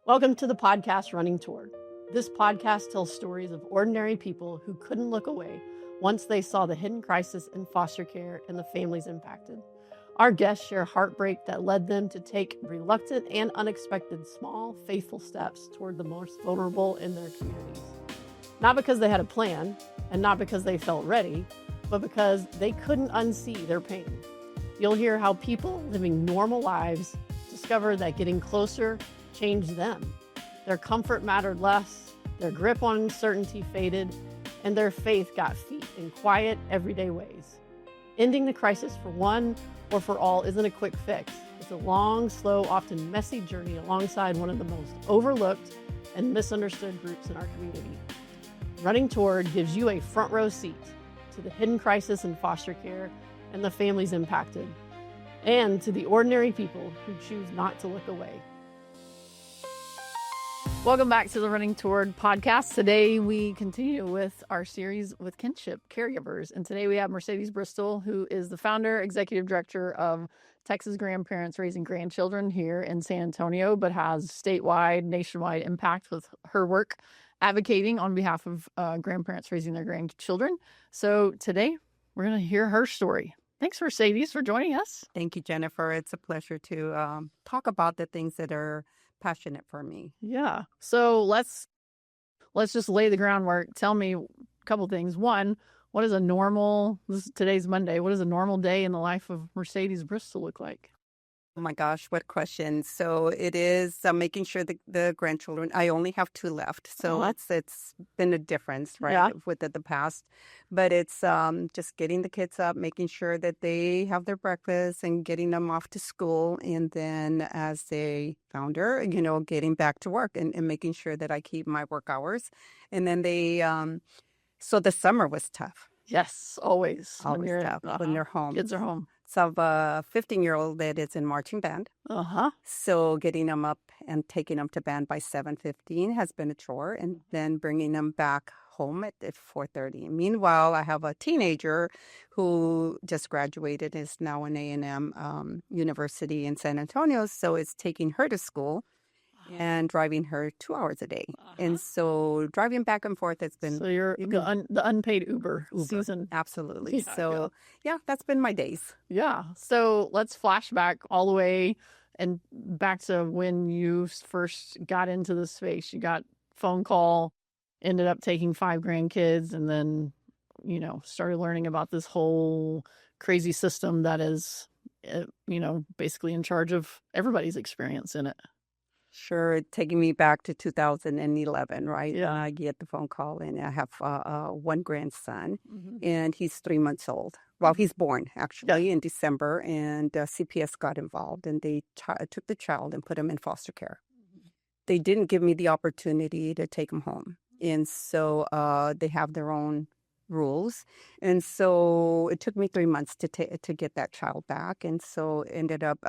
Welcome to the podcast Running Toward. This podcast tells stories of ordinary people who couldn't look away once they saw the hidden crisis in foster care and the families impacted. Our guests share heartbreak that led them to take reluctant and unexpected small, faithful steps toward the most vulnerable in their communities. Not because they had a plan, and not because they felt ready, but because they couldn't unsee their pain. You'll hear how people living normal lives discover that getting closer changed them. Their comfort mattered less, their grip on uncertainty faded, and their faith got feet in quiet, everyday ways. Ending the crisis for one or for all isn't a quick fix. It's a long, slow, often messy journey alongside one of the most overlooked and misunderstood groups in our community. Running Toward gives you a front row seat to the hidden crisis in foster care and the families impacted, and to the ordinary people who choose not to look away. Welcome back to the Running Toward podcast. Today we continue with our series with kinship caregivers. And today we have Mercedes Bristol, who is the founder, executive director of Texas Grandparents Raising Grandchildren here in San Antonio, but has statewide, nationwide impact with her work advocating on behalf of grandparents raising their grandchildren. So today we're going to hear her story. Thanks, Mercedes, for joining us. Thank you, Jennifer. It's a pleasure to talk about the things that are passionate for me. Yeah. So let's just lay the groundwork. Tell me a couple things. One, what is today's Monday. What does a normal day in the life of Mercedes Bristol look like? Oh my gosh, what question. So it is making sure the grandchildren, I only have 2 left. So it's been a difference, right, Yeah. with the past. But it's just getting the kids up, making sure that they have their breakfast and getting them off to school. And then as a founder, getting back to work and making sure that I keep my work hours. And then so the summer was tough. Yes, always. Always tough when they're home. Kids are home. So I have a 15-year-old that is in marching band. So getting them up and taking them to band by 7:15 has been a chore, and then bringing them back home at 4:30. Meanwhile, I have a teenager who just graduated, is now in A&M University in San Antonio, so it's taking her to school and driving her 2 hours a day. And so driving back and forth has been... So you're the unpaid Uber season. Absolutely. Yeah, that's been my days. Yeah. So let's flash back all the way and back to when you first got into the space. You got phone call, ended up taking 5 grandkids, and then, started learning about this whole crazy system that is, basically in charge of everybody's experience in it. Sure, taking me back to 2011, right? Yeah. I get the phone call, and I have one grandson, and he's 3 months old. Well, he's born, actually, in December, and CPS got involved, and they took the child and put him in foster care. They didn't give me the opportunity to take him home, and so they have their own rules. And so it took me 3 months to get that child back, and so ended up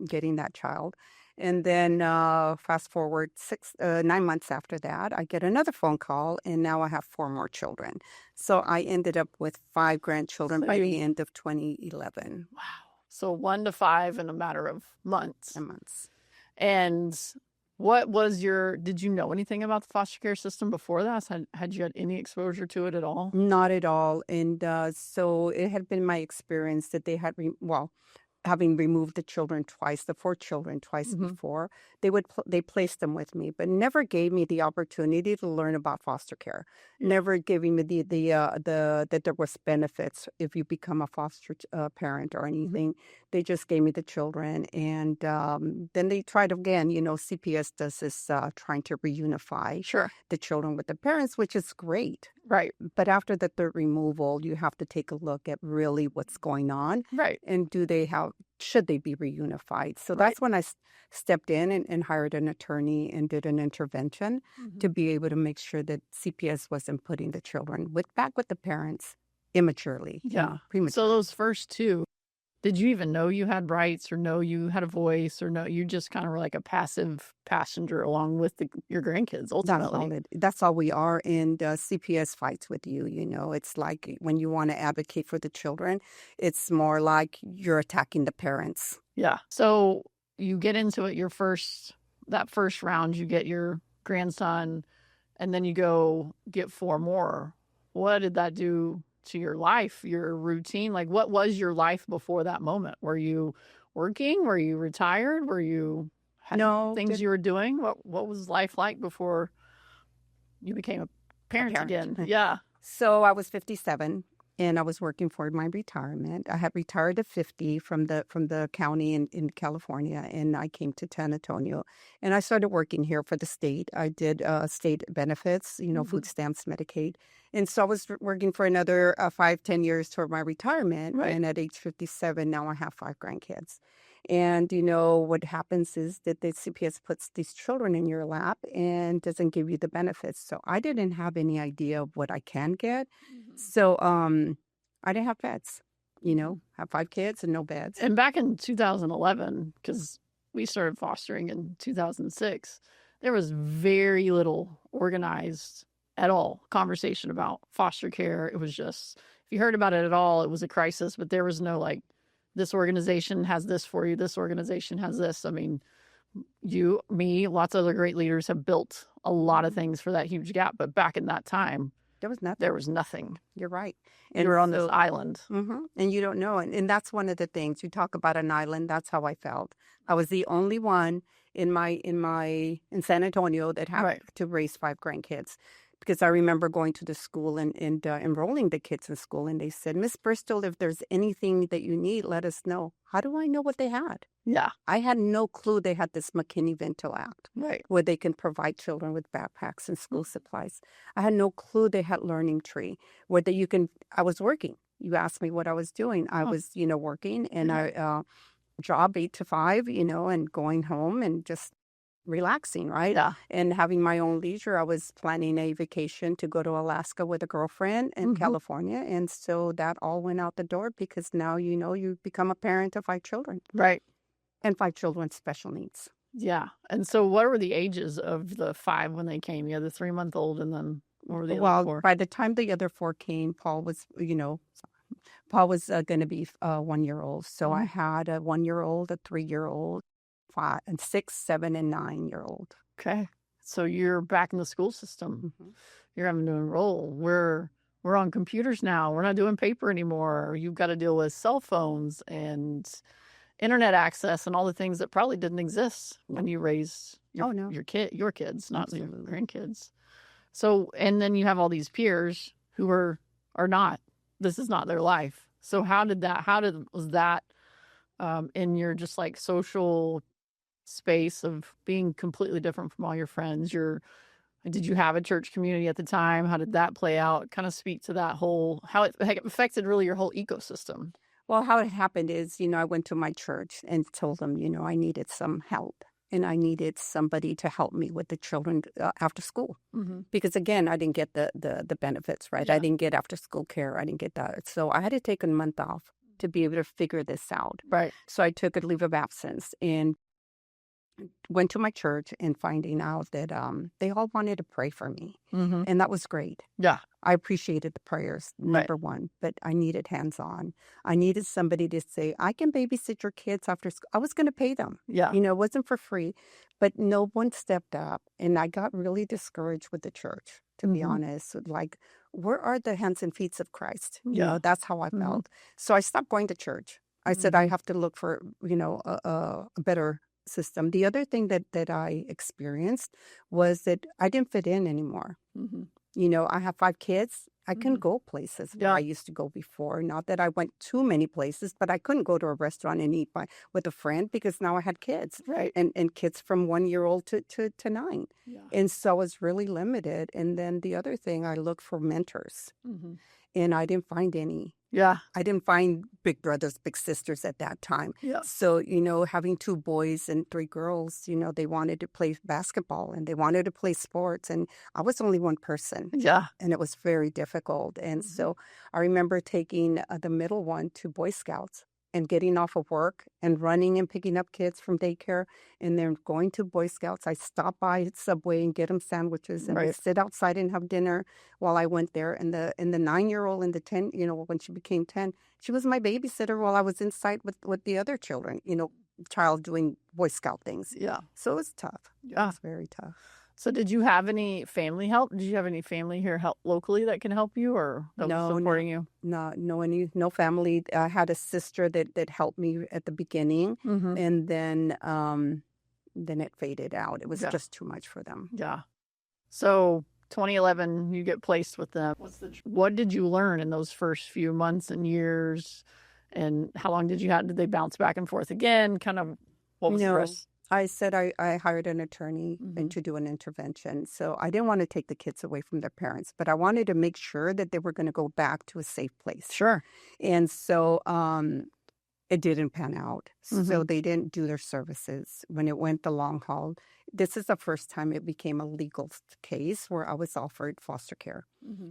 getting that child. And then fast forward 9 months after that, I get another phone call, and now I have 4 more children. So I ended up with 5 grandchildren by the end of 2011. Wow. So 1 to 5 in a matter of months. And what was did you know anything about the foster care system before that? Had you had any exposure to it at all? Not at all. And so it had been my experience that they had, having removed the 4 children twice before, they placed them with me, but never gave me the opportunity to learn about foster care. Never gave me that there was benefits if you become a foster parent or anything. They just gave me the children, and then they tried again. CPS does this trying to reunify the children with the parents, which is great. Right. But after the 3rd removal, you have to take a look at really what's going on. Right. And should they be reunified? So that's when I stepped in and hired an attorney and did an intervention to be able to make sure that CPS wasn't putting the children back with the parents immaturely. Yeah. Prematurely. So those first 2, did you even know you had rights or know you had a voice or no, you just kind of were like a passive passenger along with your grandkids ultimately? That's all we are. And CPS fights with you. It's like when you want to advocate for the children, it's more like you're attacking the parents. Yeah. So you get into it your first that first round, you get your grandson, and then you go get 4 more. What did that do to your life, your routine? Like, what was your life before that moment? Were you working? Were you retired? Were you had things you were doing? What was life like before you became a parent again? Yeah. So I was 57 and I was working for my retirement. I had retired at 50 from the county in California, and I came to San Antonio, and I started working here for the state. I did state benefits, food stamps, Medicaid. And so I was working for another 5-10 years toward my retirement. Right. And at age 57, now I have 5 grandkids. And, what happens is that the CPS puts these children in your lap and doesn't give you the benefits. So I didn't have any idea of what I can get. So I didn't have pets, have 5 kids and no beds. And back in 2011, because we started fostering in 2006, there was very little organized at all conversation about foster care. It was just, if you heard about it at all, it was a crisis, but there was no like, this organization has this for you, this organization has this. I mean, you, me, lots of other great leaders have built a lot of things for that huge gap. But back in that time, there was nothing. There was nothing. You're right. And you were on this island. And you don't know. And that's one of the things. You talk about an island. That's how I felt. I was the only one in San Antonio that had to raise 5 grandkids. Because I remember going to the school and enrolling the kids in school, and they said, Miss Bristol, if there's anything that you need, let us know. How do I know what they had? Yeah. I had no clue they had this McKinney-Vento Act, where they can provide children with backpacks and school supplies. I had no clue they had Learning Tree, where I was working. You asked me what I was doing. I was, working, and I job 8 to 5, and going home and just relaxing, right? Yeah. And having my own leisure. I was planning a vacation to go to Alaska with a girlfriend in California. And so that all went out the door because now, you become a parent of 5 children. Right. And 5 children with special needs. Yeah. And so what were the ages of the 5 when they came? You had the 3-month-old, and then what were the other 4? By the time the other 4 came, Paul was going to be 1-year-old. So I had a 1-year-old, a 3-year-old, 5 and 6, 7, and 9-year-old. Okay. So you're back in the school system. You're having to enroll. We're on computers now. We're not doing paper anymore. You've got to deal with cell phones and internet access and all the things that probably didn't exist when you raised your kids, not your grandkids. So, and then you have all these peers who are not. This is not their life. So was that in your just like social space of being completely different from all your friends? Did you have a church community at the time? How did that play out? Kind of speak to that how it affected really your whole ecosystem. Well, how it happened is, I went to my church and told them, I needed some help, and I needed somebody to help me with the children after school. Because again, I didn't get the benefits, right? Yeah. I didn't get after school care. I didn't get that. So I had to take a month off to be able to figure this out. Right. So I took a leave of absence and went to my church and finding out that they all wanted to pray for me. And that was great. Yeah. I appreciated the prayers, number one, but I needed hands-on. I needed somebody to say, I can babysit your kids after school. I was going to pay them. Yeah. It wasn't for free, but no one stepped up. And I got really discouraged with the church, to be honest. Like, where are the hands and feet of Christ? That's how I felt. So I stopped going to church. I said, I have to look for, a better system. The other thing that I experienced was that I didn't fit in anymore. I have 5 kids. I couldn't go places where I used to go before. Not that I went too many places, but I couldn't go to a restaurant and eat with a friend because now I had kids. Right. And kids from 1-year-old to 9. Yeah. And so I was really limited. And then the other thing, I looked for mentors. And I didn't find any. Yeah. I didn't find big brothers, big sisters at that time. Yeah. So, having 2 boys and 3 girls, they wanted to play basketball and they wanted to play sports. And I was only one person. Yeah. And it was very difficult. And so I remember taking the middle one to Boy Scouts and getting off of work and running and picking up kids from daycare and then going to Boy Scouts. I stopped by Subway and get them sandwiches and I'd sit outside and have dinner while I went there. And the 9-year-old and the 10, when she became 10, she was my babysitter while I was inside with the other children, child doing Boy Scout things. Yeah. So it was tough. Yeah. It's very tough. So did you have any family help? Did you have any family here help locally that can help you or that was supporting you? No family. I had a sister that helped me at the beginning, and then it faded out. It was just too much for them. Yeah. So 2011, you get placed with them. What did you learn in those first few months and years? And how long did you have? Did they bounce back and forth again? Kind of what was the rest? I said I hired an attorney and to do an intervention. So I didn't want to take the kids away from their parents, but I wanted to make sure that they were going to go back to a safe place. Sure. And so it didn't pan out. So they didn't do their services when it went the long haul. This is the first time it became a legal case where I was offered foster care.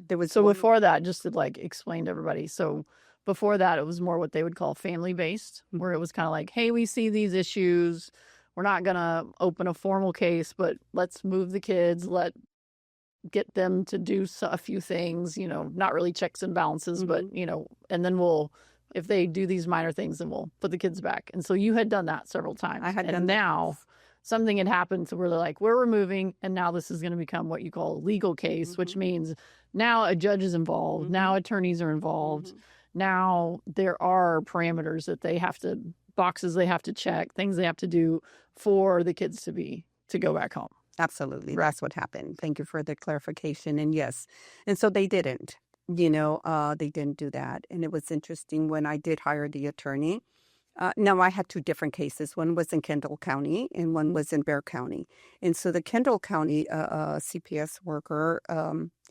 Before that, just to like explain to everybody. So before that, it was more what they would call family-based, where it was kind of like, hey, we see these issues. We're not going to open a formal case, but let's move the kids, get them to do a few things, not really checks and balances, but, and then if they do these minor things, then we'll put the kids back. And so you had done that several times. I had done now something had happened to where they're like, we're removing, and now this is going to become what you call a legal case, which means now a judge is involved. Now attorneys are involved. Now there are parameters that boxes they have to check, things they have to do for the kids to go back home. Absolutely. That's what happened. Thank you for the clarification. And yes. And so they didn't, they didn't do that. And it was interesting when I did hire the attorney. Now I had two different cases. One was in Kendall County and one was in Bexar County. And so the Kendall County CPS worker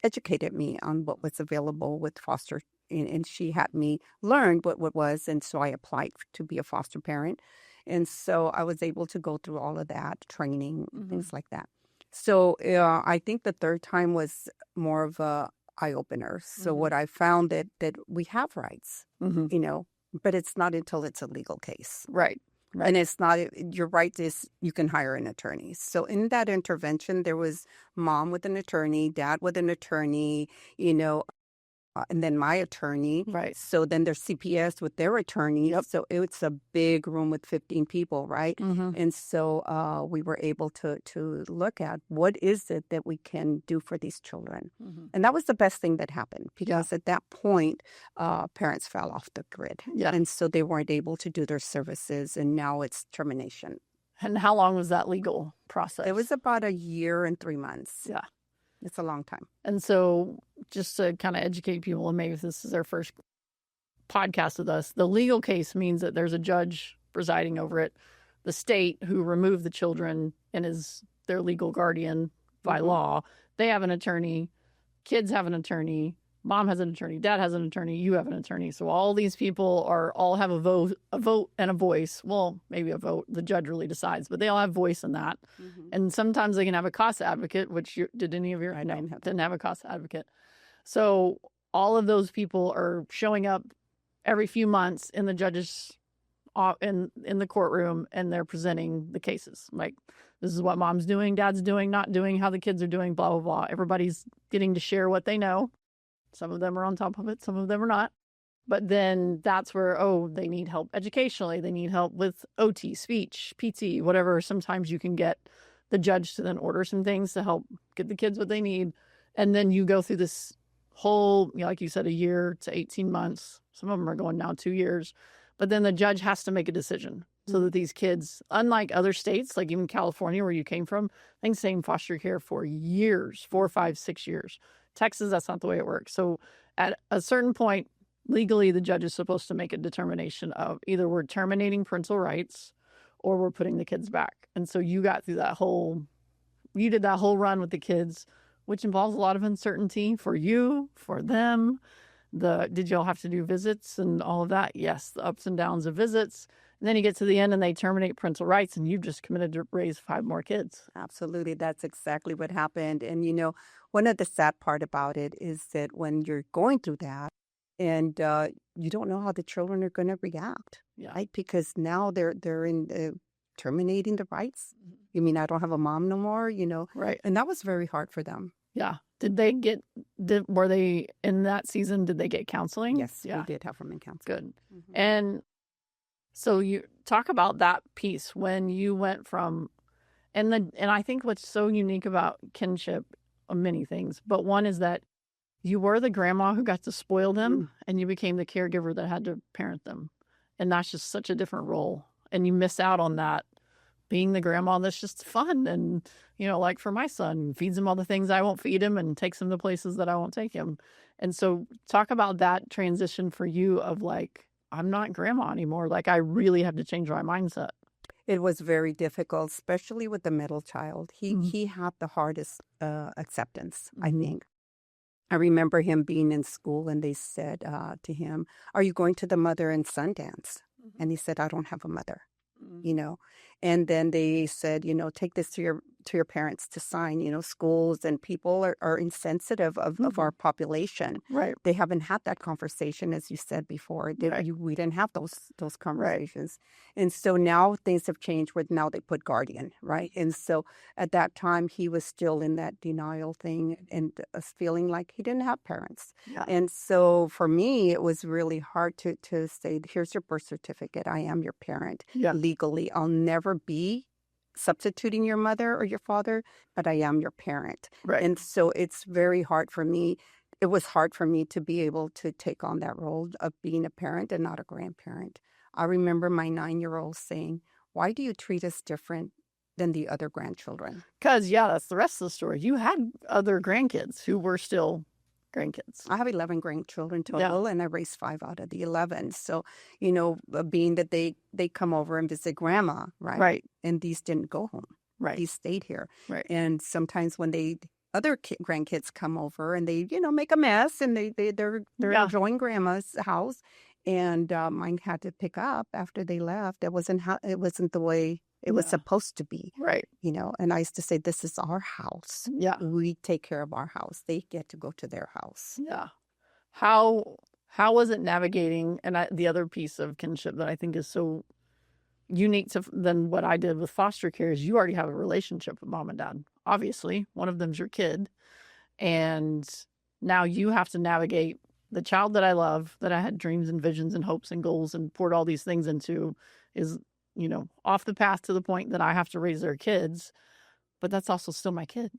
educated me on what was available with foster, and she had me learn what was. And so I applied to be a foster parent. And so I was able to go through all of that training, things like that. So I think the third time was more of a eye-opener. So what I found that we have rights, but it's not until it's a legal case. Right. And it's not, your right is you can hire an attorney. So in that intervention, there was mom with an attorney, dad with an attorney, and then my attorney. Right. So then there's CPS with their attorney. Yep. So it's a big room with 15 people, right? And so we were able to look at what is it that we can do for these children. And that was the best thing that happened because at that point, parents fell off the grid. Yeah. And so they weren't able to do their services. And now it's termination. And how long was that legal process? It was about 1 year and 3 months. Yeah. It's a long time. And so just to kind of educate people, and maybe if this is their first podcast with us, the legal case means that there's a judge presiding over it. The state who removed the children and is their legal guardian by law, they have an attorney, kids have an attorney, mom has an attorney, dad has an attorney, you have an attorney. So all these people all have a vote and a voice. Well, maybe a vote. The judge really decides, but they all have voice in that. And sometimes they can have a cost advocate, which did any of your? I didn't have a cost advocate. So all of those people are showing up every few months in the judge's in the courtroom, and they're presenting the cases. Like, this is what mom's doing, dad's doing, not doing, how the kids are doing, blah, blah, blah. Everybody's getting to share what they know. Some of them are on top of it. Some of them are not. But then that's where, they need help educationally. They need help with OT, speech, PT, whatever. Sometimes you can get the judge to then order some things to help get the kids what they need. And then you go through this whole, like you said, 1 year to 18 months. Some of them are going now 2 years. But then the judge has to make a decision so that these kids, unlike other states, like even California where you came from, they can stay in foster care for years, 4, 5, 6 years. Texas, that's not the way it works. So at a certain point, legally, the judge is supposed to make a determination of either we're terminating parental rights or we're putting the kids back. And so you got through you did that whole run with the kids, which involves a lot of uncertainty for you, for them. Did y'all have to do visits and all of that? Yes, the ups and downs of visits. And then you get to the end and they terminate parental rights and you've just committed to raise 5 more kids. Absolutely. That's exactly what happened. And, one of the sad part about it is that when you're going through that and you don't know how the children are going to react, right? Because now they're in terminating the rights. You mean I don't have a mom no more, Right. And that was very hard for them. Yeah. Were they in that season, did they get counseling? Yes, we did have them in counseling. Good. And So you talk about that piece when you went from, and I think what's so unique about kinship, many things, but one is that you were the grandma who got to spoil them, and you became the caregiver that had to parent them. And that's just such a different role. And you miss out on that, being the grandma that's just fun. And, like for my son, feeds him all the things I won't feed him and takes him to places that I won't take him. And so talk about that transition for you of like, I'm not grandma anymore. Like I really have to change my mindset. It was very difficult, especially with the middle child. He had the hardest acceptance, I think. I remember him being in school and they said to him, "Are you going to the mother and son dance?" And he said, "I don't have a mother." And then they said, take this to your parents to sign. Schools and people are insensitive of our population. Right. They haven't had that conversation, as you said before. We didn't have those conversations. Right. And so now things have changed where now they put guardian, right? And so at that time, he was still in that denial thing and feeling like he didn't have parents. Yeah. And so for me, it was really hard to say, here's your birth certificate. I am your parent legally. I'll never be substituting your mother or your father, but I am your parent. Right. And so it's very hard for me. It was hard for me to be able to take on that role of being a parent and not a grandparent. I remember my 9-year-old saying, "Why do you treat us different than the other grandchildren?" Because, that's the rest of the story. You had other grandkids who were still grandkids. I have 11 grandchildren total, and I raised 5 out of the 11. So, being that they come over and visit grandma, right? Right. And these didn't go home. Right. These stayed here. Right. And sometimes when other grandkids come over and they, make a mess and they're enjoying grandma's house, and mine had to pick up after they left. It wasn't the way it was supposed to be. Right. And I used to say, this is our house. Yeah. We take care of our house. They get to go to their house. Yeah. How was it navigating? And the other piece of kinship that I think is so unique than what I did with foster care is you already have a relationship with mom and dad. Obviously, one of them's your kid. And now you have to navigate the child that I love, that I had dreams and visions and hopes and goals and poured all these things into, is off the path to the point that I have to raise their kids, but that's also still my kid.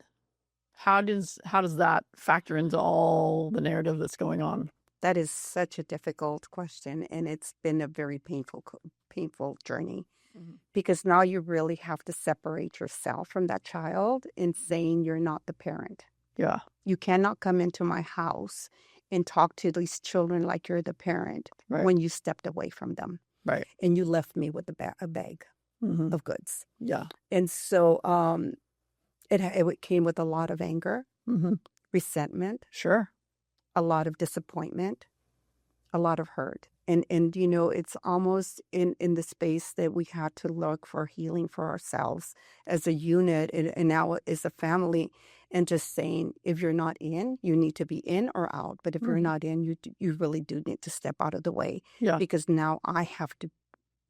How does that factor into all the narrative that's going on? That is such a difficult question, and it's been a very painful journey, because now you really have to separate yourself from that child in saying you're not the parent. Yeah. You cannot come into my house and talk to these children like you're the parent when you stepped away from them. Right. And you left me with a bag of goods. Yeah. And so it came with a lot of anger, resentment. Sure. A lot of disappointment, a lot of hurt. And it's almost in the space that we had to look for healing for ourselves as a unit and now as a family, and just saying, if you're not in, you need to be in or out. But if you're not in, you really do need to step out of the way. Yeah. Because now I have to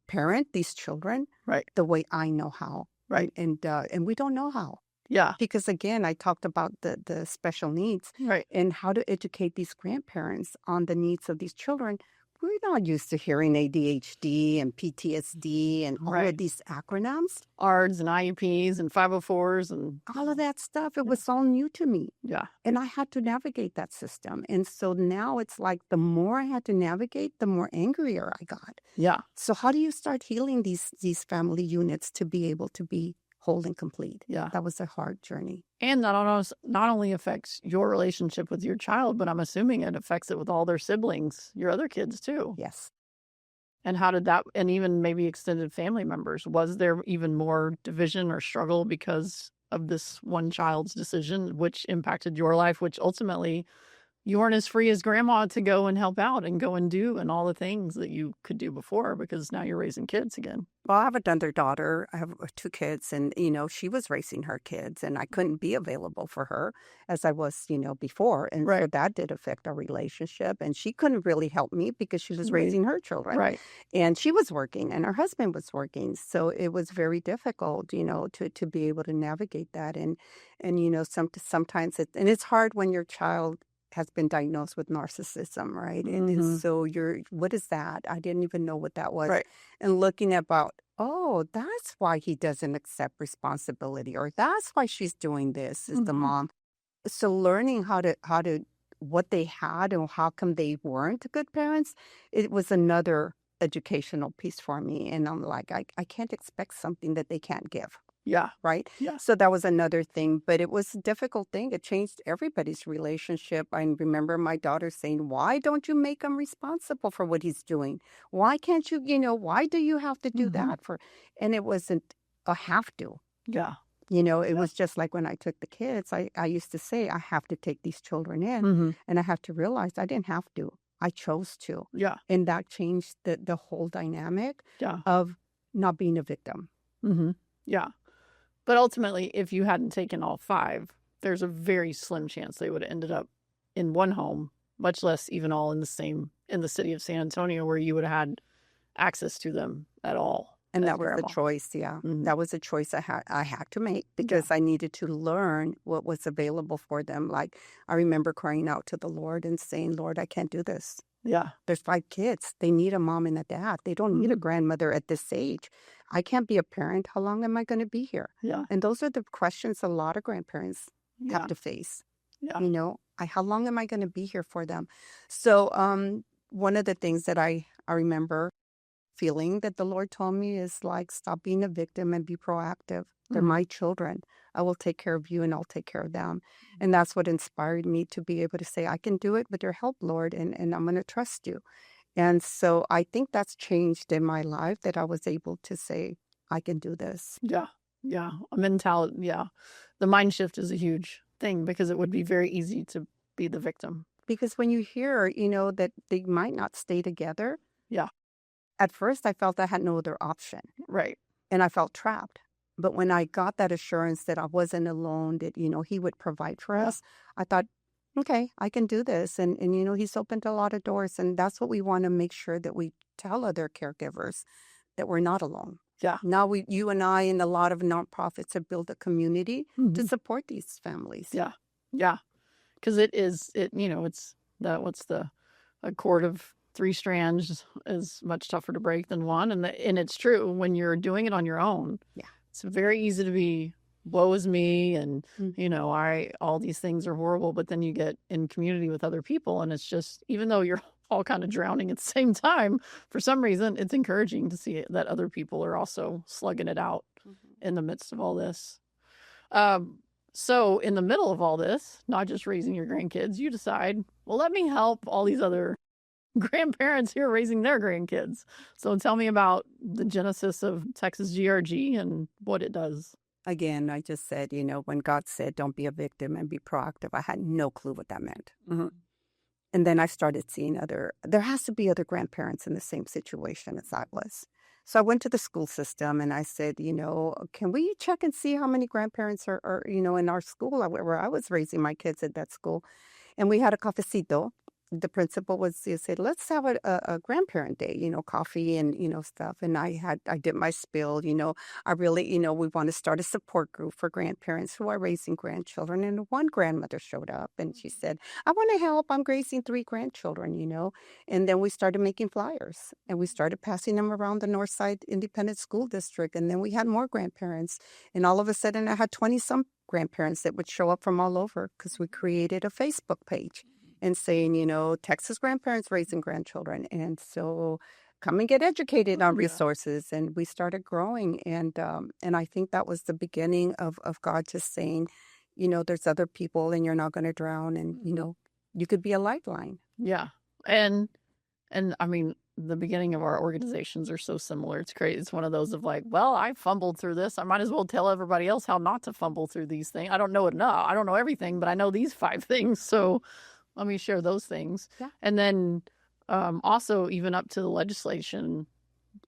parent these children the way I know how. Right. And we don't know how. Yeah. Because again, I talked about the special needs and how to educate these grandparents on the needs of these children. We're not used to hearing ADHD and PTSD and all of these acronyms. ARDs and IEPs and 504s and all of that stuff. It was all new to me. Yeah. And I had to navigate that system. And so now it's like the more I had to navigate, the more angrier I got. Yeah. So how do you start healing these family units to be able to be whole and complete? Yeah. That was a hard journey. And that not only affects your relationship with your child, but I'm assuming it affects it with all their siblings, your other kids too. Yes. And how did that, and even maybe extended family members, was there even more division or struggle because of this one child's decision, which impacted your life, which ultimately you weren't as free as grandma to go and help out and go and do and all the things that you could do before, because now you're raising kids again? Well, I have another daughter. I have 2 kids, and, she was raising her kids, and I couldn't be available for her as I was, before. And so that did affect our relationship, and she couldn't really help me because she was raising her children. Right. And she was working, and her husband was working. So it was very difficult, to be able to navigate that. And sometimes it's hard when your child has been diagnosed with narcissism, right? And Mhm. so what is that? I didn't even know what that was. Right. And looking about, oh, that's why he doesn't accept responsibility, or that's why she's doing this, is the Mhm. mom. So learning how to what they had and how come they weren't good parents, it was another educational piece for me. And I'm like, I can't expect something that they can't give. Yeah. Right. Yeah. So that was another thing, but it was a difficult thing. It changed everybody's relationship. I remember my daughter saying, why don't you make him responsible for what he's doing? Why can't you, why do you have to do Mhm. that for? And it wasn't a have to. Yeah. It Yeah. was just like when I took the kids, I used to say, I have to take these children in. Mhm. And I have to realize I didn't have to. I chose to. Yeah. And that changed the whole dynamic Yeah. of not being a victim. Mhm. Yeah. But ultimately, if you hadn't taken all 5, there's a very slim chance they would have ended up in one home, much less even all in the city of San Antonio, where you would have had access to them at all And as that was the grandma. choice, yeah. Mhm. That was a choice I had to make because I needed to learn what was available for them. Like, I remember crying out to the Lord and saying, Lord, I can't do this. Yeah. There's 5 kids. They need a mom and a dad. They don't need a Mhm. grandmother at this age. I can't be a parent. How long am I going to be here? Yeah. And those are the questions a lot of grandparents Yeah. have to face. Yeah. How long am I going to be here for them? So one of the things that I remember feeling that the Lord told me is like, stop being a victim and be proactive. They're Mhm. my children. I will take care of you and I'll take care of them. And that's what inspired me to be able to say, I can do it with your help, Lord, and I'm going to trust you. And so I think that's changed in my life, that I was able to say, I can do this. Yeah. Yeah. A mentality. Yeah. The mind shift is a huge thing because it would be very easy to be the victim. Because when you hear, that they might not stay together, Yeah. at first I felt I had no other option Right. and I felt trapped. But when I got that assurance that I wasn't alone, that, he would provide for Yeah. us, I thought, okay, I can do this. And he's opened a lot of doors. And that's what we want to make sure that we tell other caregivers, that we're not alone. Yeah. Now you and I and a lot of nonprofits have built a community to Mhm. support these families. Yeah. Yeah. Because it's a cord of 3 strands is much tougher to break than one. And it's true when you're doing it on your own. Yeah. It's very easy to be, woe is me. And, Mm. all these things are horrible. But then you get in community with other people. And it's just, even though you're all kind of drowning at the same time, for some reason, it's encouraging to see that other people are also slugging it out in the midst of all this. So in the middle of all this, not just raising your grandkids, you decide, well, let me help all these other grandparents here raising their grandkids. So tell me about the genesis of Texas GRG and what it does. Again, I just said, when God said, don't be a victim and be proactive, I had no clue what that meant. Mm-hmm. And then I started seeing there has to be other grandparents in the same situation as I was. So I went to the school system and I said, can we check and see how many grandparents are in our school where I was raising my kids at that school? And we had a cafecito. The principal said, let's have a grandparent day, coffee and, stuff. And I did my spiel, I really, we want to start a support group for grandparents who are raising grandchildren. And one grandmother showed up and she said, I want to help. I'm raising 3 grandchildren, And then we started making flyers and we started passing them around the Northside Independent School District. And then we had more grandparents. And all of a sudden I had 20-some grandparents that would show up from all over because we created a Facebook page and saying, Texas grandparents raising grandchildren. And so come and get educated on resources. And we started growing. And I think that was the beginning of God just saying, there's other people and you're not going to drown. And, you could be a lifeline. Yeah. And I mean, the beginning of our organizations are so similar. It's crazy. It's one of those of like, well, I fumbled through this. I might as well tell everybody else how not to fumble through these things. I don't know enough. I don't know everything, but I know these 5 things. So let me share those things. Yeah. And then also even up to the legislation,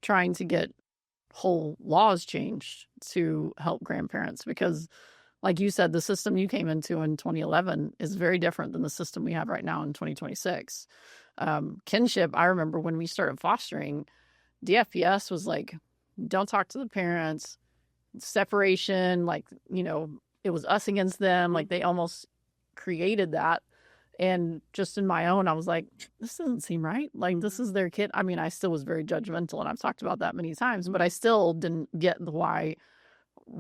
trying to get whole laws changed to help grandparents. Because like you said, the system you came into in 2011 is very different than the system we have right now in 2026. Kinship, I remember when we started fostering, DFPS was like, don't talk to the parents, separation, like, it was us against them. Like they almost created that. And just in my own, I was like, this doesn't seem right. Like, this is their kid. I mean, I still was very judgmental, and I've talked about that many times, but I still didn't get why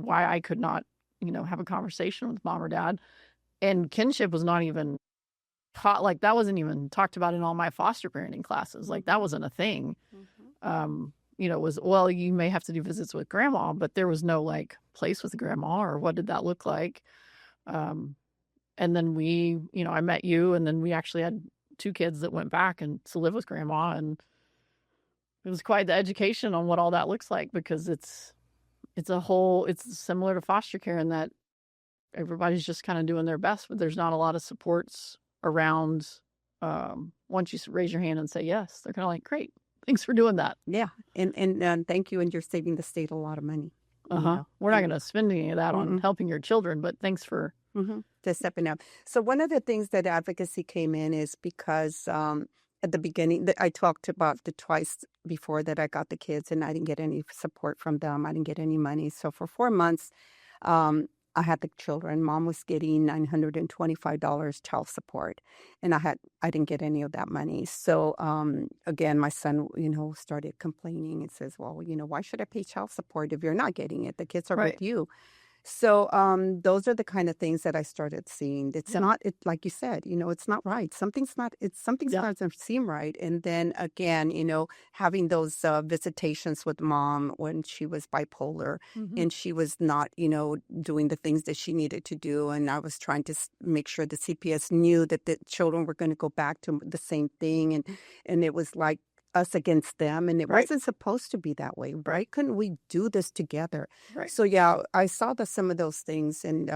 I could not, have a conversation with mom or dad. And kinship was not even taught, like, that wasn't even talked about in all my foster parenting classes. Like, that wasn't a thing. It was, well, you may have to do visits with grandma, but there was no like place with grandma, or what did that look like? And then I met you, and then we actually had 2 kids that went back and to live with grandma, and it was quite the education on what all that looks like, because it's similar to foster care in that everybody's just kind of doing their best, but there's not a lot of supports around. Once you raise your hand and say yes, they're kind of like, great, thanks for doing that. Yeah, and thank you, and you're saving the state a lot of money. We're not going to spend any of that on helping your children, but thanks for just stepping up. So one of the things that advocacy came in is because at the beginning, I talked about the twice before that I got the kids, and I didn't get any support from them. I didn't get any money. So for 4 months, I had the children. Mom was getting $925 child support, and I didn't get any of that money. So again, my son, started complaining and says, well, why should I pay child support if you're not getting it? The kids are with you. So those are the kind of things that I started seeing. It's not, like you said, it's not right. Something's doesn't seem right. And then again, having those visitations with mom when she was bipolar and she was not, doing the things that she needed to do. And I was trying to make sure the CPS knew that the children were going to go back to the same thing. And it was like us against them, and it wasn't supposed to be that way, right? Couldn't we do this together? So yeah, I saw some of those things, and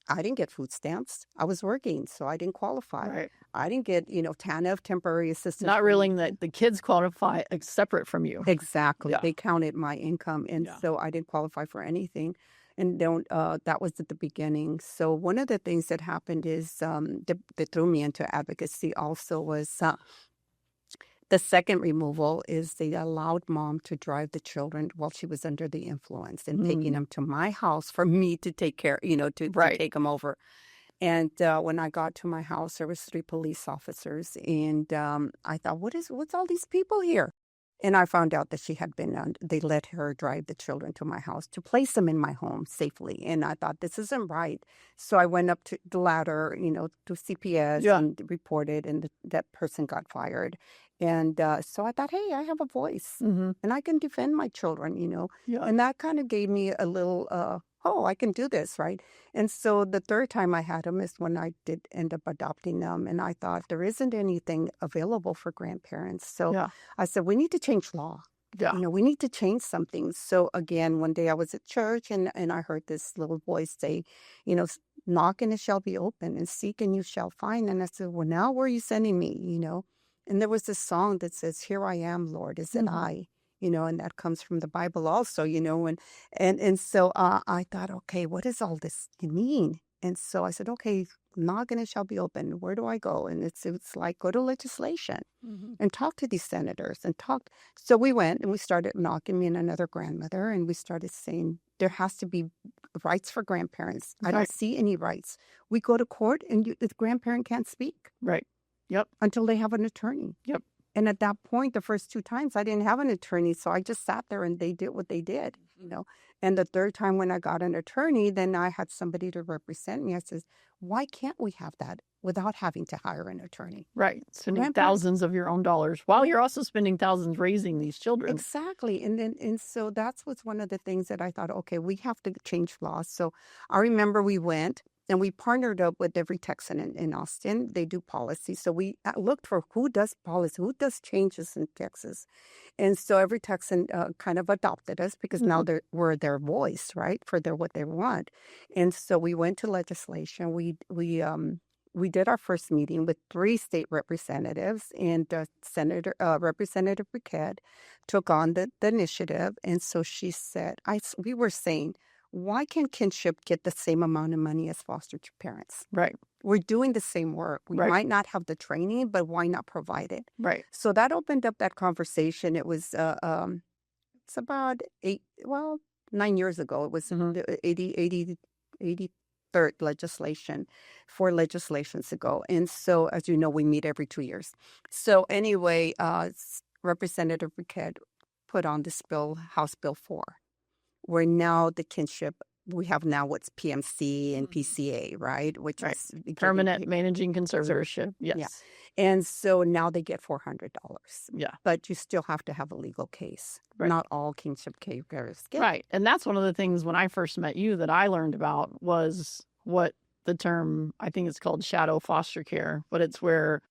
I didn't get food stamps. I was working, so I didn't qualify. I didn't get TANF, temporary assistance. Not realizing that the kids qualify separate from you. Exactly, they counted my income, and so I didn't qualify for anything. And that was at the beginning. So one of the things that happened is that threw me into advocacy also was. The second removal is they allowed mom to drive the children while she was under the influence and taking them to my house for me to take care, to take them over. And when I got to my house, there was 3 police officers, and I thought, what's all these people here? And I found out that she had they let her drive the children to my house to place them in my home safely. And I thought, this isn't right. So I went up to the ladder, to CPS and reported, and that person got fired. And so I thought, hey, I have a voice and I can defend my children, and that kind of gave me a little, I can do this, right? And so the third time I had them is when I did end up adopting them. And I thought there isn't anything available for grandparents. So I said, we need to change law. We need to change something. So again, one day I was at church and I heard this little voice say, knock and it shall be open, and seek and you shall find. And I said, well, now where are you sending me, And there was this song that says, here I am, Lord, is it I? And that comes from the Bible also, and so I thought, okay, what does all this mean? And so I said, okay, knock and it shall be open. Where do I go? And it's like, go to legislation and talk to these senators and talk. So we went and we started knocking, me and another grandmother, and we started saying there has to be rights for grandparents. I don't see any rights. We go to court and the grandparent can't speak. Until they have an attorney. And at that point, the first 2 times I didn't have an attorney, so I just sat there and they did what they did, And the third time when I got an attorney, then I had somebody to represent me. I said, why can't we have that without having to hire an attorney? Spending thousands of your own dollars while you're also spending thousands raising these children. Exactly. And so that was one of the things that I thought, okay, we have to change laws. So I remember we went. And we partnered up with every Texan in Austin. They do policy. So we looked for who does policy, who does changes in Texas. And so every Texan kind of adopted us because now we're their voice, right, for what they want. And so we went to legislation. We did our first meeting with 3 state representatives, and Representative Briquette took on the initiative. And so she said, we were saying, why can't kinship get the same amount of money as foster parents? We're doing the same work. We might not have the training, but why not provide it? So that opened up that conversation. It was, it's about 9 years ago. It was 80 third legislation, 4 legislations ago. And so, as you know, we meet every 2 years. So anyway, Representative Burkett put on this bill, House Bill 4, where now the kinship, we have now what's PMC and PCA, right? Which Right. is Permanent managing conservatorship. Yes. Yeah. And so now they get $400. Yeah. But you still have to have a legal case. Right. Not all kinship caregivers get. Right. And that's one of the things when I first met you that I learned about was what the term, I think it's called shadow foster care, but it's where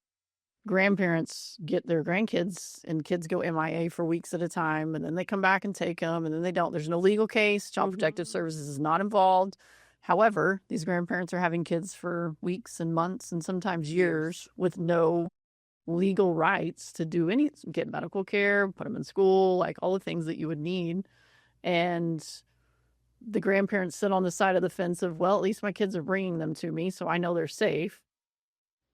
grandparents get their grandkids and kids go MIA for weeks at a time, and then they come back and take them, and then they don't. There's no legal case. Child Protective Services is not involved. However, these grandparents are having kids for weeks and months and sometimes years with no legal rights to do any, get medical care, put them in school, like all the things that you would need. And the grandparents sit on the side of the fence of, well, at least my kids are bringing them to me, so I know they're safe.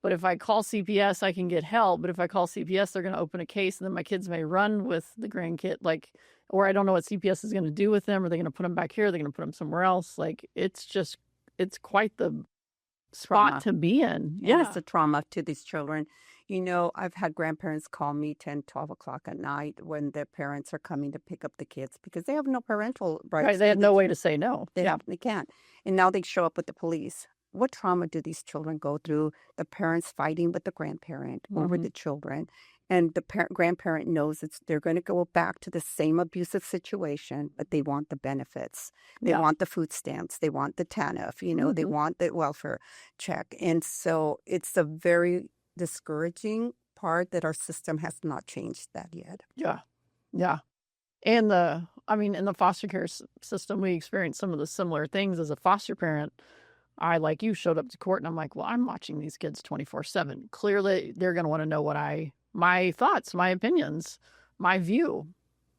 But if I call CPS, I can get help. But if I call CPS, they're going to open a case, and then my kids may run with the grandkid, like, or I don't know what CPS is going to do with them. Are they going to put them back here? Are they going to put them somewhere else? Like, it's quite the spot Trauma. to be in. Yeah, it's a trauma to these children. You know, I've had grandparents call me 10, 12 o'clock at night when their parents are coming to pick up the kids because they have no parental rights. Right, they have no way to say no. They can't. And now they show up with the police. What trauma do these children go through? The parents fighting with the grandparent over the children. And the grandparent knows they're going to go back to the same abusive situation, but they want the benefits. They want the food stamps. They want the TANF, you know, they want the welfare check. And so it's a very discouraging part that our system has not changed that yet. Yeah. Yeah. And in the foster care system, we experienced some of the similar things as a foster parent. I, like you, showed up to court and I'm like, well, I'm watching these kids 24/7. Clearly, they're going to want to know my thoughts, my opinions, my view.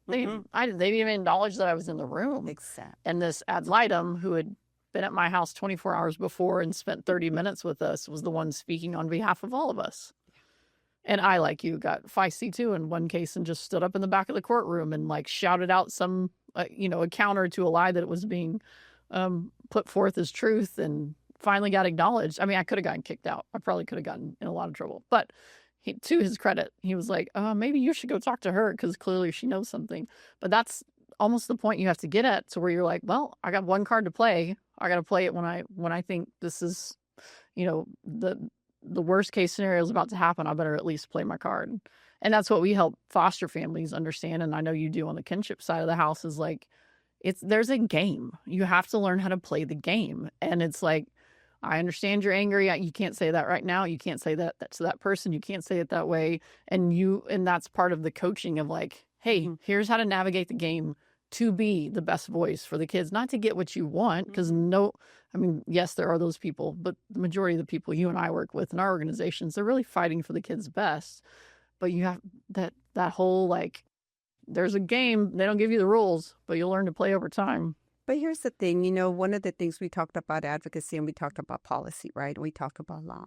They didn't even acknowledge that I was in the room. Exactly. And this ad litem who had been at my house 24 hours before and spent 30 minutes with us was the one speaking on behalf of all of us. And I, like you, got feisty too in one case and just stood up in the back of the courtroom and like shouted out some, a counter to a lie that was being put forth as truth, and finally got acknowledged. I mean, I could have gotten kicked out. I probably could have gotten in a lot of trouble. But to his credit, he was like, maybe you should go talk to her because clearly she knows something. But that's almost the point you have to get at, to where you're like, well, I got one card to play. I got to play it when I think this is, the worst case scenario is about to happen. I better at least play my card. And that's what we help foster families understand. And I know you do on the kinship side of the house, is like, there's a game. You have to learn how to play the game. And it's like, I understand you're angry. You can't say that right now. You can't say that to that person. You can't say it that way. And that's part of the coaching of like, hey, here's how to navigate the game to be the best voice for the kids, not to get what you want. Because yes, there are those people, but the majority of the people you and I work with in our organizations, they're really fighting for the kids' best. But you have that whole like, there's a game. They don't give you the rules, but you'll learn to play over time. But here's the thing, one of the things we talked about advocacy and we talked about policy, right? We talked about law.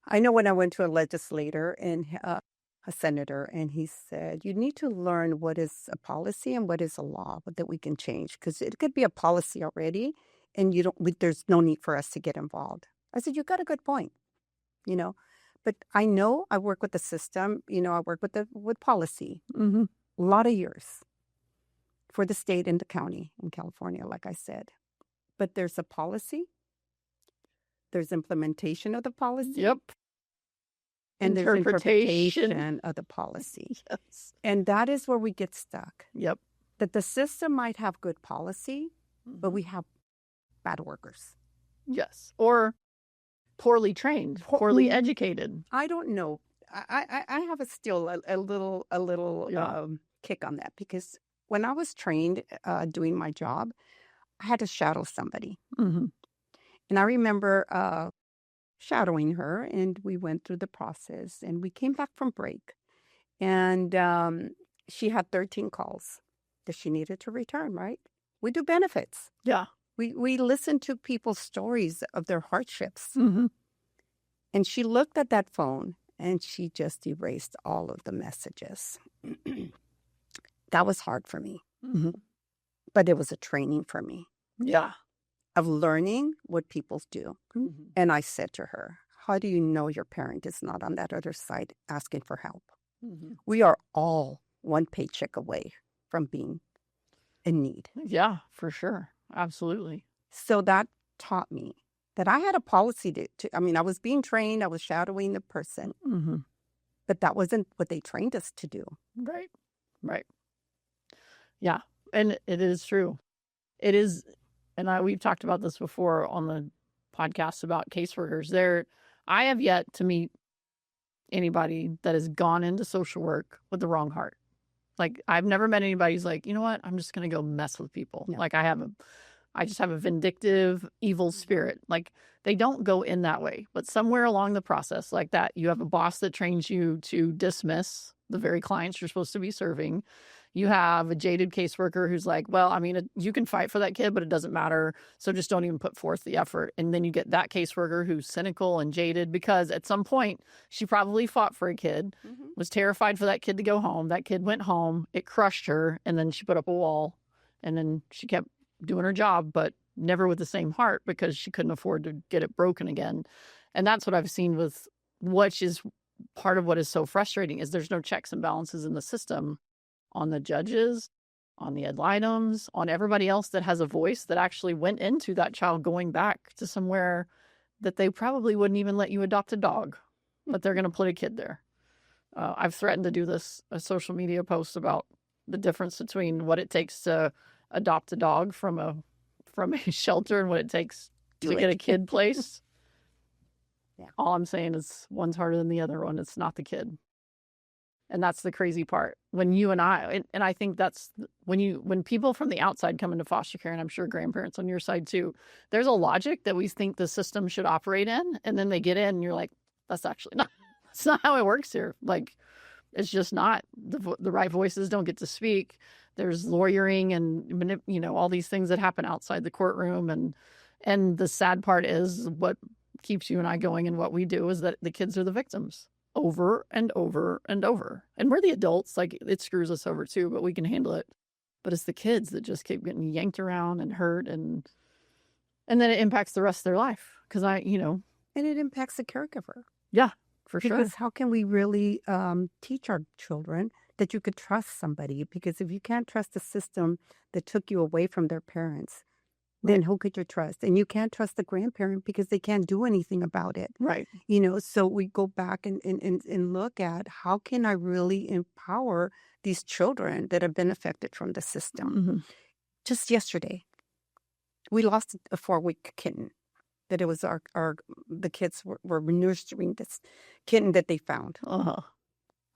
I know when I went to a legislator and a senator, and he said, you need to learn what is a policy and what is a law that we can change, because it could be a policy already and there's no need for us to get involved. I said, you got a good point, But I know I work with the system, I work with policy, a lot of years for the state and the county in California, like I said. But there's a policy, there's implementation of the policy. Yep. And there's interpretation of the policy. Yes. And that is where we get stuck. Yep. That the system might have good policy, but we have bad workers. Yes. Or poorly trained, poorly educated. I don't know. I have a little kick on that, because when I was trained doing my job, I had to shadow somebody. And I remember shadowing her, and we went through the process, and we came back from break, and she had 13 calls that she needed to return, right? We do benefits. Yeah. We listen to people's stories of their hardships. And she looked at that phone and she just erased all of the messages. That was hard for me. But it was a training for me. Yeah. of learning what people do. Mm-hmm. And I said to her, how do you know your parent is not on that other side asking for help? Mm-hmm. We are all one paycheck away from being in need. Yeah, for sure. Absolutely. So that taught me that I had a policy I was being trained, I was shadowing the person, Mm-hmm. but that wasn't what they trained us to do. Right. Yeah, and it is true. It is, and we've talked about this before on the podcast about caseworkers. I have yet to meet anybody that has gone into social work with the wrong heart. Like, I've never met anybody who's like, you know what, I'm just going to go mess with people. No. Like, I just have a vindictive, evil spirit. Like, they don't go in that way. But somewhere along the process like that, you have a boss that trains you to dismiss the very clients you're supposed to be serving. You have a jaded caseworker who's like, well, I mean, you can fight for that kid, but it doesn't matter. So just don't even put forth the effort. And then you get that caseworker who's cynical and jaded because at some point she probably fought for a kid, was terrified for that kid to go home. That kid went home. It crushed her. And then she put up a wall. And then she kept doing her job, but never with the same heart because she couldn't afford to get it broken again. And that's what I've seen with which is part of what is so frustrating is there's no checks and balances in the system on the judges, on the ad litems, on everybody else that has a voice that actually went into that child going back to somewhere that they probably wouldn't even let you adopt a dog, but they're going to put a kid there. I've threatened to do a social media post about the difference between what it takes to adopt a dog from a shelter and what it takes to get a kid placed. Yeah. All I'm saying is one's harder than the other one. It's not the kid. And that's the crazy part. When you and I think that's when people from the outside come into foster care, and I'm sure grandparents on your side too, there's a logic that we think the system should operate in. And then they get in and you're like, that's not how it works here. Like, it's just not. The right voices don't get to speak. There's lawyering and, all these things that happen outside the courtroom. And the sad part is what keeps you and I going and what we do is that the kids are the victims over and over and over. And we're the adults, like it screws us over too, but we can handle it. But it's the kids that just keep getting yanked around and hurt and then it impacts the rest of their life. Because And it impacts the caregiver. Yeah, for sure. Because how can we really teach our children that you could trust somebody? Because if you can't trust the system that took you away from their parents, then who could you trust? And you can't trust the grandparent because they can't do anything about it. Right. So we go back and look at how can I really empower these children that have been affected from the system. Mm-hmm. Just yesterday, we lost a 4-week kitten. That it was the kids were nurturing this kitten that they found. Uh-huh.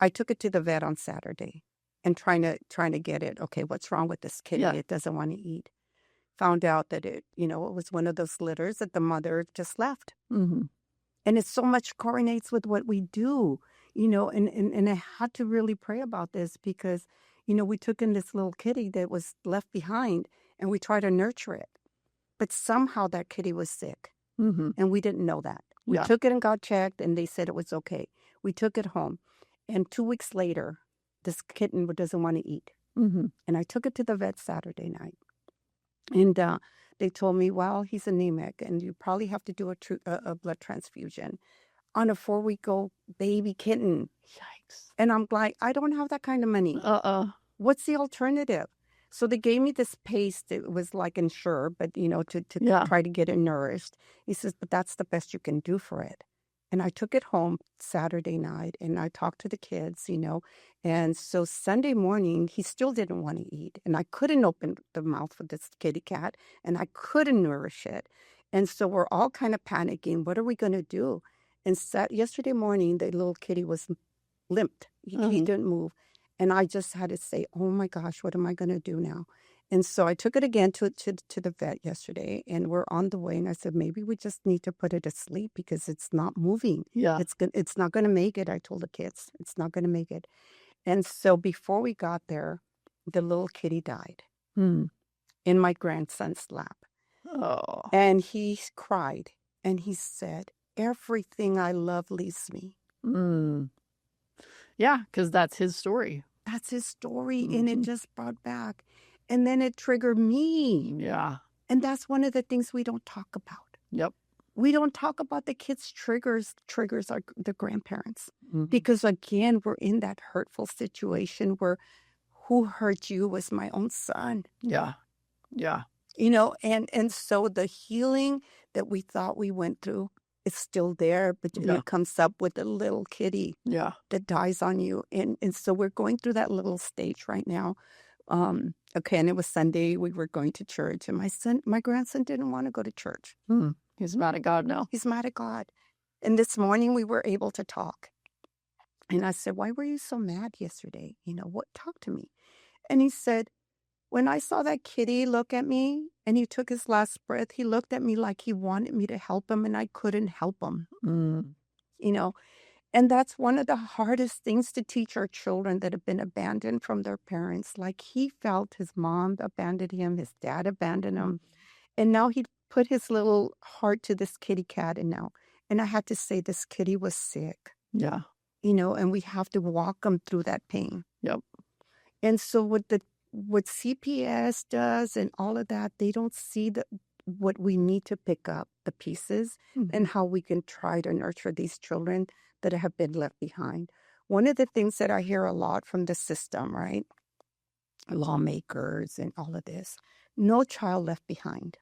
I took it to the vet on Saturday and trying to get it. Okay, what's wrong with this kitty? Yeah. It doesn't want to eat. Found out that it was one of those litters that the mother just left. Mm-hmm. And it so much correlates with what we do, and I had to really pray about this because, we took in this little kitty that was left behind and we tried to nurture it. But somehow that kitty was sick. Mm-hmm. And we didn't know that. We took it and got checked and they said it was okay. We took it home. And 2 weeks later, this kitten doesn't want to eat. Mm-hmm. And I took it to the vet Saturday night. And they told me, well, he's anemic and you probably have to do a blood transfusion on a 4-week-old baby kitten. Yikes. And I'm like, I don't have that kind of money. What's the alternative? So they gave me this paste. It was like Ensure, but, to try to get it nourished. He says, but that's the best you can do for it. And I took it home Saturday night and I talked to the kids, And so Sunday morning, he still didn't want to eat. And I couldn't open the mouth for this kitty cat and I couldn't nourish it. And so we're all kind of panicking. What are we going to do? And yesterday morning, the little kitty was limped. He didn't move. And I just had to say, oh my gosh, what am I going to do now? And so I took it again to the vet yesterday and we're on the way. And I said, maybe we just need to put it to sleep because it's not moving. Yeah. It's not going to make it. I told the kids, it's not going to make it. And so before we got there, the little kitty died in my grandson's lap. Oh. And he cried and he said, everything I love leaves me. Mm. Yeah, because that's his story. That's his story. Mm-hmm. And it just brought back. And then it triggered me. Yeah. And that's one of the things we don't talk about. Yep. We don't talk about the kids' triggers are the grandparents. Mm-hmm. Because again, we're in that hurtful situation where who hurt you was my own son. Yeah. Yeah. And so the healing that we thought we went through is still there, but it comes up with a little kitty that dies on you. And so we're going through that little stage right now. Okay, and it was Sunday. We were going to church, and my grandson didn't want to go to church. He's mad at God now. He's mad at God. And this morning we were able to talk. And I said, why were you so mad yesterday? Talk to me. And he said, when I saw that kitty look at me and he took his last breath, he looked at me like he wanted me to help him, and I couldn't help him. And that's one of the hardest things to teach our children that have been abandoned from their parents. Like, he felt his mom abandoned him, his dad abandoned him. And now he put his little heart to this kitty cat. And I had to say, this kitty was sick. Yeah. And we have to walk them through that pain. Yep. And so what CPS does and all of that, they don't see what we need to pick up, the pieces, and how we can try to nurture these children that have been left behind. One of the things that I hear a lot from the system, right? Lawmakers and all of this, no child left behind.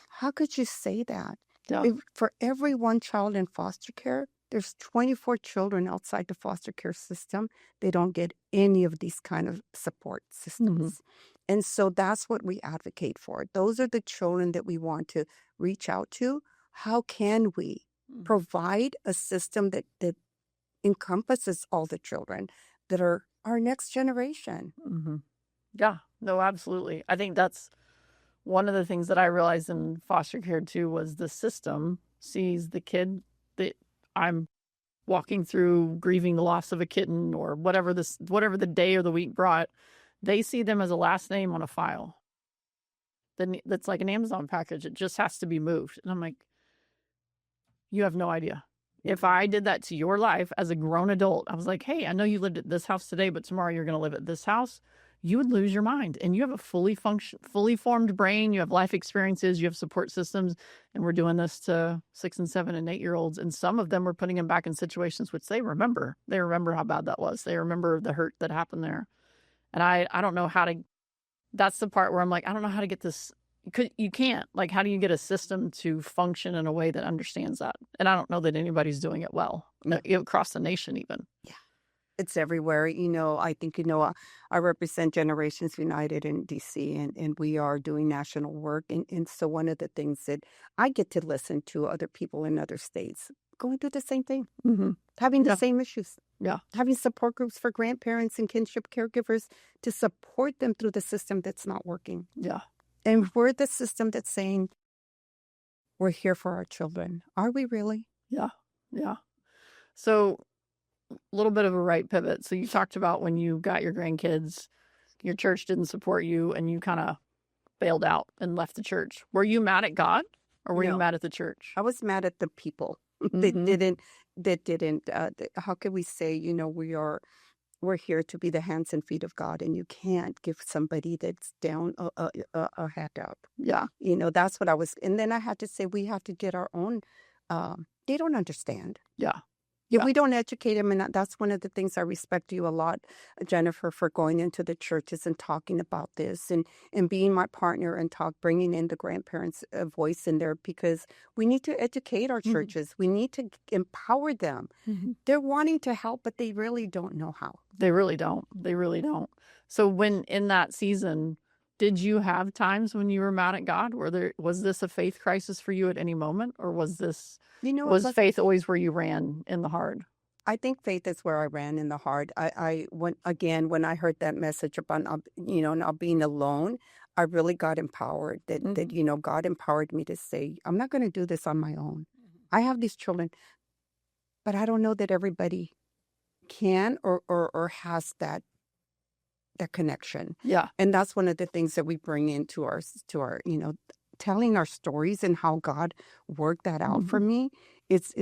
How could you say that? Yeah. For every one child in foster care, there's 24 children outside the foster care system. They don't get any of these kind of support systems. And so that's what we advocate for. Those are the children that we want to reach out to. How can we provide a system that encompasses all the children that are our next generation? Yeah, no, absolutely. I think that's one of the things that I realized in foster care too, was the system sees the kid that I'm walking through, grieving the loss of a kitten or whatever the day or the week brought. They see them as a last name on a file. That's like an Amazon package. It just has to be moved. And I'm like, you have no idea. If I did that to your life as a grown adult, I was like, hey, I know you lived at this house today, but tomorrow you're going to live at this house. You would lose your mind. And you have a fully formed brain. You have life experiences. You have support systems. And we're doing this to 6 and 7 and 8-year-olds. And some of them we're putting them back in situations which they remember. They remember how bad that was. They remember the hurt that happened there. And I don't know how to, that's the part where I'm like, I don't know how to get this. You can't. Like, how do you get a system to function in a way that understands that? And I don't know that anybody's doing it well across the nation even. Yeah. It's everywhere. I think, I represent Generations United in D.C. and we are doing national work. And so one of the things that I get to listen to other people in other states going through the same thing, having the same issues. Yeah. Having support groups for grandparents and kinship caregivers to support them through the system that's not working. Yeah. And we're the system that's saying, we're here for our children. Are we really? Yeah. Yeah. So a little bit of a right pivot. So you talked about when you got your grandkids, your church didn't support you and you kind of bailed out and left the church. Were you mad at God or were you mad at the church? I was mad at the people that didn't, how could we say, we're here to be the hands and feet of God, and you can't give somebody that's down a handout. Yeah. That's what I was. And then I had to say, we have to get our own, they don't understand. Yeah. Yeah, we don't educate them, and that's one of the things I respect you a lot, Jennifer, for going into the churches and talking about this and being my partner and bringing in the grandparents' voice in there, because we need to educate our churches. We need to empower them. They're wanting to help, but they really don't know how. They really don't. They really don't. So when in that season, did you have times when you were mad at God? Was this a faith crisis for you at any moment, or was this? Was faith always where you ran in the hard? I think faith is where I ran in the hard. When I heard that message about not being alone, I really got empowered. That God empowered me to say, I'm not going to do this on my own. I have these children, but I don't know that everybody can or has that connection. Yeah, and that's one of the things that we bring into our telling our stories and how God worked that out for me. It's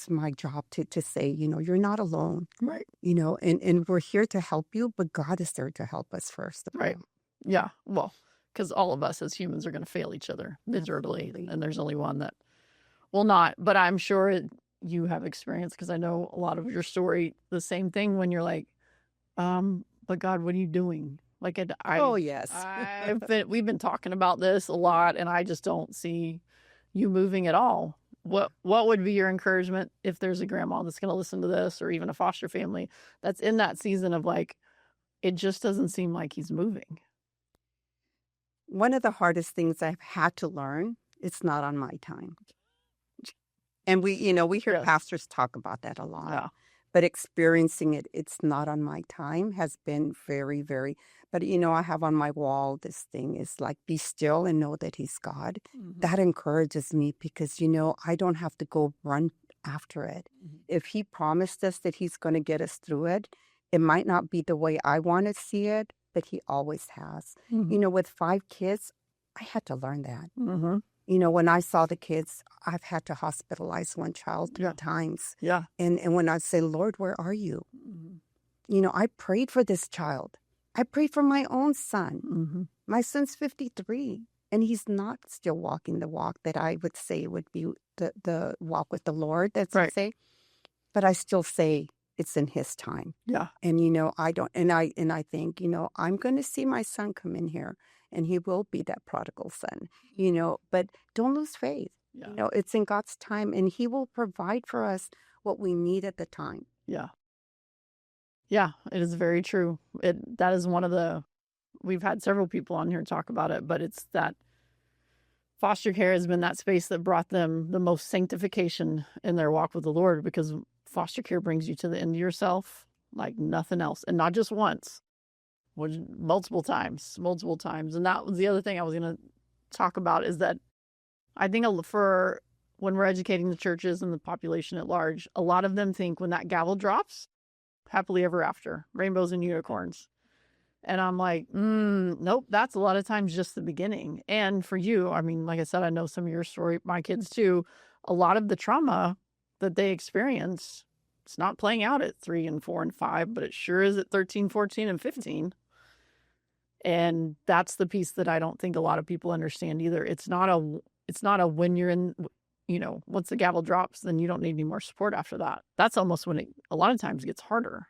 my job to say, you're not alone. Right. And we're here to help you, but God is there to help us first. Right. Yeah. Well, because all of us as humans are going to fail each other miserably. Absolutely. And there's only one that will not. But I'm sure you have experience, because I know a lot of your story, the same thing when you're like, but God, what are you doing? Like, Oh, yes. we've been talking about this a lot, and I just don't see you moving at all. What would be your encouragement if there's a grandma that's going to listen to this, or even a foster family that's in that season of like, it just doesn't seem like he's moving? One of the hardest things I've had to learn, it's not on my time. And we hear Yes. pastors talk about that a lot. Yeah. But experiencing it, it's not on my time, has been very, very. But, I have on my wall, this thing is like, be still and know that he's God. Mhm. That encourages me because, I don't have to go run after it. Mhm. If he promised us that he's going to get us through it, it might not be the way I want to see it, but he always has. Mhm. With 5 kids, I had to learn that. Mhm. When I saw the kids, I've had to hospitalize one child 3 Yeah. times. Yeah. And when I say, Lord, where are you? Mhm. I prayed for this child. I prayed for my own son. Mhm. My son's 53, and he's not still walking the walk that I would say would be the walk with the Lord, that's Right. to say. But I still say it's in his time. Yeah. And, I don't, and I think, I'm going to see my son come in here, and he will be that prodigal son, but don't lose faith. Yeah. It's in God's time, and he will provide for us what we need at the time. Yeah. Yeah, it is very true. That is one of the, we've had several people on here talk about it, but it's that foster care has been that space that brought them the most sanctification in their walk with the Lord, because foster care brings you to the end of yourself like nothing else. And not just once, multiple times. And that was the other thing I was going to talk about, is that I think for when we're educating the churches and the population at large, a lot of them think when that gavel drops, happily ever after, rainbows and unicorns. And I'm like, nope, that's a lot of times just the beginning. And for you, I mean, like I said, I know some of your story, my kids too, a lot of the trauma that they experience, it's not playing out at 3 and 4 and 5, but it sure is at 13, 14, and 15. And that's the piece that I don't think a lot of people understand either. It's not a when you're in, once the gavel drops, then you don't need any more support after that. That's almost when it a lot of times gets harder.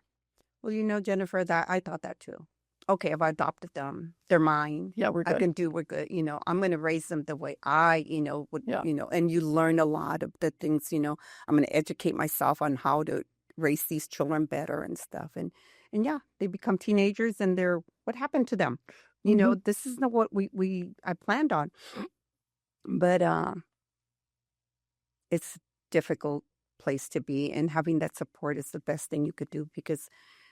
Well, Jennifer, that I thought that too. Okay, I've adopted them. They're mine. Yeah, we're good. We're good. I'm going to raise them the way I, would, Yeah. And you learn a lot of the things, I'm going to educate myself on how to raise these children better and stuff. And yeah, they become teenagers, and what happened to them? This is not what I planned on. But it's a difficult place to be, and having that support is the best thing you could do, because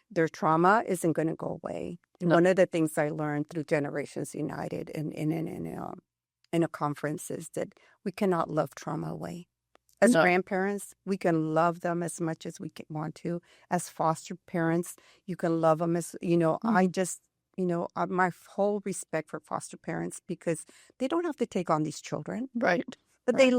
their trauma isn't going to go away. No. One of the things I learned through Generations United and in a conference is that we cannot love trauma away. As grandparents, we can love them as much as we want to. As foster parents, you can love them as, I just, my whole respect for foster parents, because they don't have to take on these children. Right. But they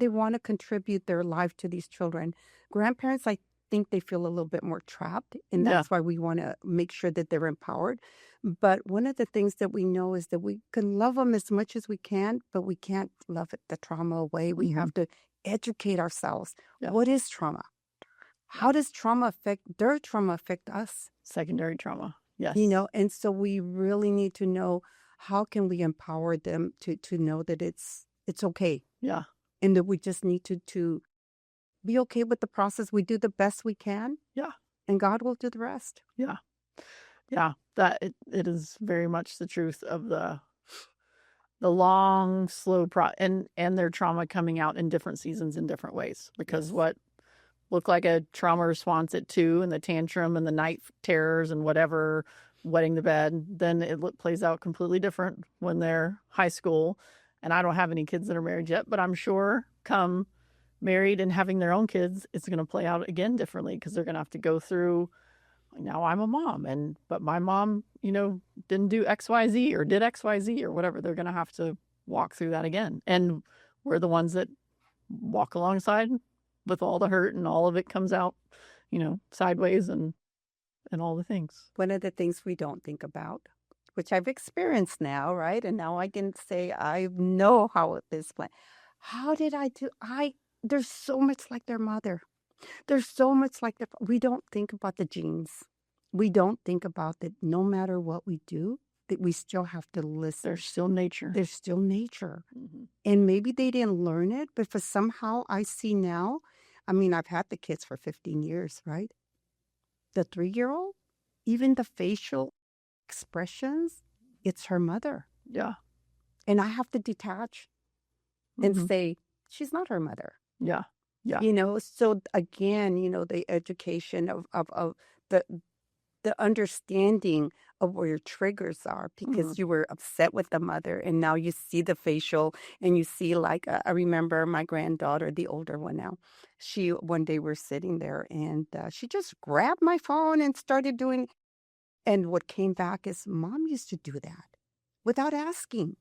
want to contribute their life to these children. Grandparents, I think they feel a little bit more trapped, and that's why we want to make sure that they're empowered. But one of the things that we know is that we can love them as much as we can, but we can't love the trauma away. We have to educate ourselves. Yeah. What is trauma? How does their trauma affect us? Secondary trauma. Yes. And so we really need to know, how can we empower them to know that it's okay. Yeah. And that we just need to be okay with the process. We do the best we can. Yeah. And God will do the rest. Yeah. Yeah. That it is very much the truth of the long, slow and their trauma coming out in different seasons in different ways. Because what looked like a trauma response at 2, and the tantrum and the night terrors and whatever, wetting the bed, then it plays out completely different when they're high school. And I don't have any kids that are married yet, but I'm sure come married and having their own kids, it's going to play out again differently, because they're going to have to go through, now I'm a mom, but my mom, didn't do XYZ or did XYZ or whatever. They're going to have to walk through that again. And we're the ones that walk alongside with all the hurt, and all of it comes out, sideways and all the things. One of the things we don't think about which I've experienced now, right? And now I can say I know how it is planned. How did I do? They're so much like their mother. They're so much like we don't think about the genes. We don't think about that no matter what we do, that we still have to listen. There's still nature. There's still nature. And maybe they didn't learn it, but for somehow I see now, I mean, I've had the kids for 15 years, right? The 3-year-old, even the facial expressions, it's her mother. Yeah. And I have to detach and say, she's not her mother. Yeah. Yeah. So again, the education of the understanding of where your triggers are, because you were upset with the mother and now you see the facial and you see I remember my granddaughter, the older one now, one day we're sitting there and she just grabbed my phone and started doing, and what came back is, Mom used to do that without asking.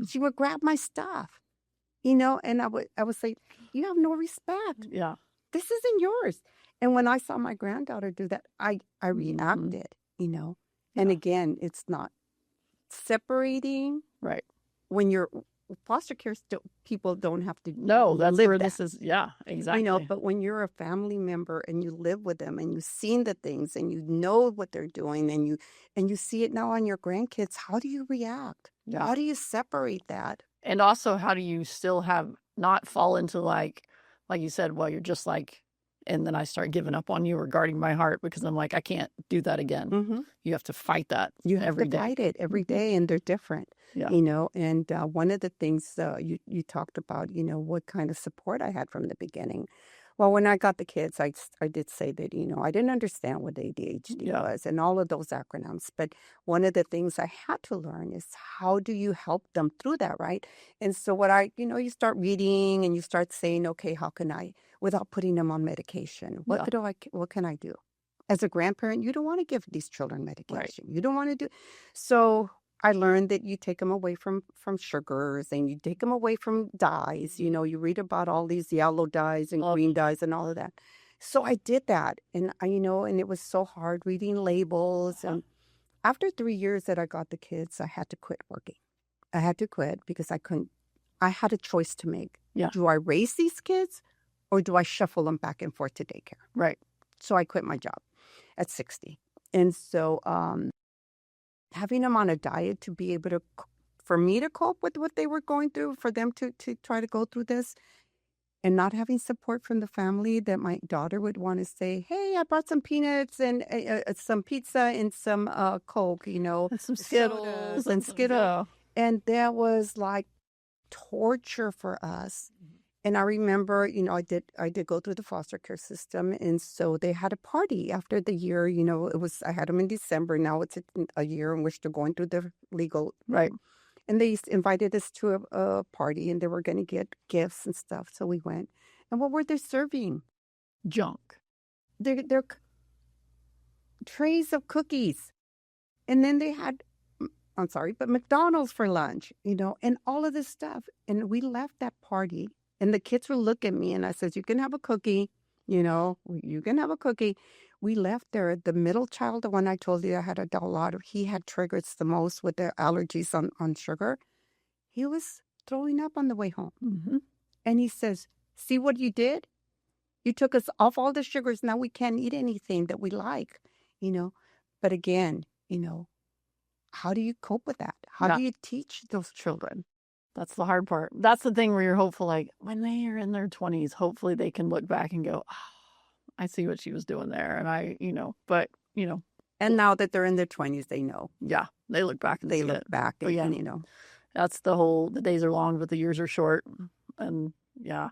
She would grab my stuff, and I would say, you have no respect. Yeah. This isn't yours. And when I saw my granddaughter do that, I reacted, And again, it's not separating. Right. When you're foster care, people don't have to No, that's live where that. this is. Yeah, exactly. But when you're a family member and you live with them and you've seen the things and you know what they're doing and you see it now on your grandkids, how do you react? Yeah. How do you separate that? And also, how do you still not fall into like you said, well, you're just like, and then I start giving up on you or guarding my heart because I'm like, I can't do that again. You have to fight that every day. Fight it every day, and they're different. Yeah. And one of the things you talked about, what kind of support I had from the beginning. Well, when I got the kids, I did say that, I didn't understand what ADHD was and all of those acronyms. But one of the things I had to learn is how do you help them through that, right? And so you start reading and you start saying, okay, how can I, without putting them on medication, what can I do? As a grandparent, you don't want to give these children medication. Right. You don't want to do. So I learned that you take them away from sugars and you take them away from dyes. You read about all these yellow dyes and green dyes and all of that. So I did that. And and it was so hard reading labels. And after 3 years that I got the kids, I had to quit working. I had to quit because I had a choice to make. Yeah. Do I raise these kids or do I shuffle them back and forth to daycare? Right. So I quit my job at 60. And so, having them on a diet to be able to, for me to cope with what they were going through, for them to try to go through this, and not having support from the family, that my daughter would want to say, hey, I brought some peanuts and some pizza and some Coke, and some Skittles. And Skittles. And that was like torture for us. And I remember, I did go through the foster care system. And so they had a party after the year, I had them in December. Now it's a year in which they're going through the legal. Right. And they invited us to a party and they were going to get gifts and stuff. So we went. And what were they serving? Junk. They're trays of cookies. And then they had, I'm sorry, but McDonald's for lunch, and all of this stuff. And we left that party. And the kids would look at me and I said, you can have a cookie, you can have a cookie. We left there. The middle child, the one I told you I had a lot of, he had triggers the most with the allergies on sugar. He was throwing up on the way home. And he says, see what you did? You took us off all the sugars. Now we can't eat anything that we like, But again, how do you cope with that? How do you teach those children? That's the hard part. That's the thing where you're hopeful, like when they are in their 20s, hopefully they can look back and go, oh, I see what she was doing there. And And now that they're in their 20s, they know. Yeah. They look back and they look back and, That's the days are long, but the years are short. And yeah.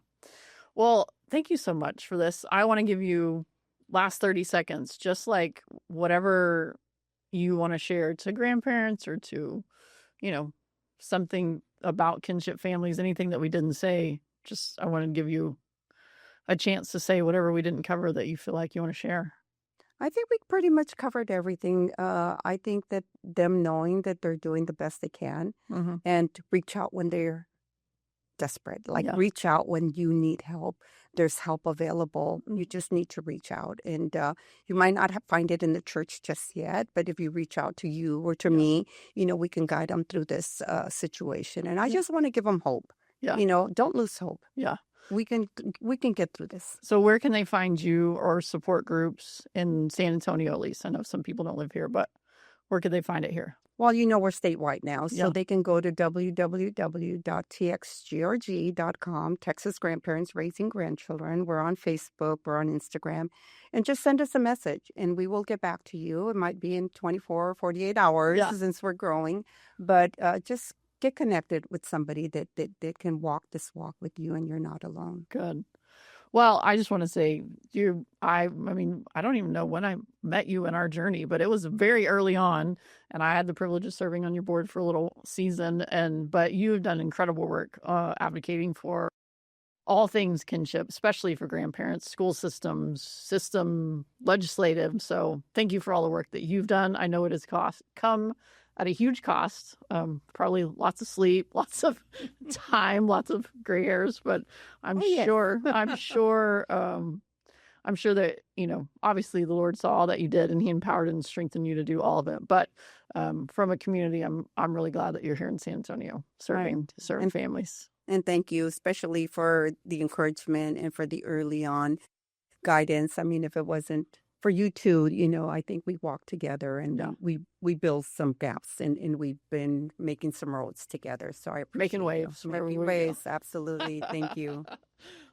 Well, thank you so much for this. I want to give you last 30 seconds, just like whatever you want to share to grandparents or to, something about kinship families, anything that we didn't say. Just, I want to give you a chance to say whatever we didn't cover that you feel like you want to share. I think we pretty much covered everything. I think that them knowing that they're doing the best they can and to reach out when they're desperate. Like, Yeah. reach out when you need help. There's help available. You just need to reach out. And you might not find it in the church just yet, but if you reach out to you or to me, we can guide them through this situation. And I just want to give them hope. Yeah. Don't lose hope. Yeah. We can get through this. So where can they find you or support groups in San Antonio, at least? I know some people don't live here, but where could they find it here? Well, we're statewide now, so they can go to www.txgrg.com, Texas Grandparents Raising Grandchildren. We're on Facebook, we're on Instagram, and just send us a message, and we will get back to you. It might be in 24 or 48 hours since we're growing, but just get connected with somebody that can walk this walk with you, and you're not alone. Good. Well, I just want to say I don't even know when I met you in our journey, but it was very early on, and I had the privilege of serving on your board for a little season. But you have done incredible work advocating for all things kinship, especially for grandparents, school system, legislative. So thank you for all the work that you've done. I know it has come at a huge cost, probably lots of sleep, lots of time, lots of gray hairs, but I'm sure that, obviously the Lord saw all that you did and he empowered and strengthened you to do all of it. But from a community, I'm really glad that you're here in San Antonio serving families. And thank you, especially for the encouragement and for the early on guidance. I mean, if it wasn't for you too, I think we walked together and we built some gaps and we've been making some roads together. So I appreciate making waves. Making waves, absolutely. Thank you.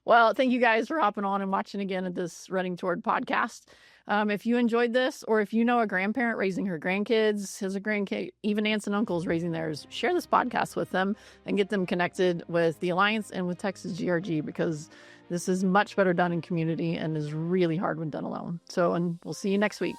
Well, thank you guys for hopping on and watching again at this Running Toward podcast. If you enjoyed this, or if you know a grandparent raising her grandkids, has a grandkid, even aunts and uncles raising theirs, share this podcast with them and get them connected with the Alliance and with Texas GRG, because this is much better done in community and is really hard when done alone. So, and we'll see you next week.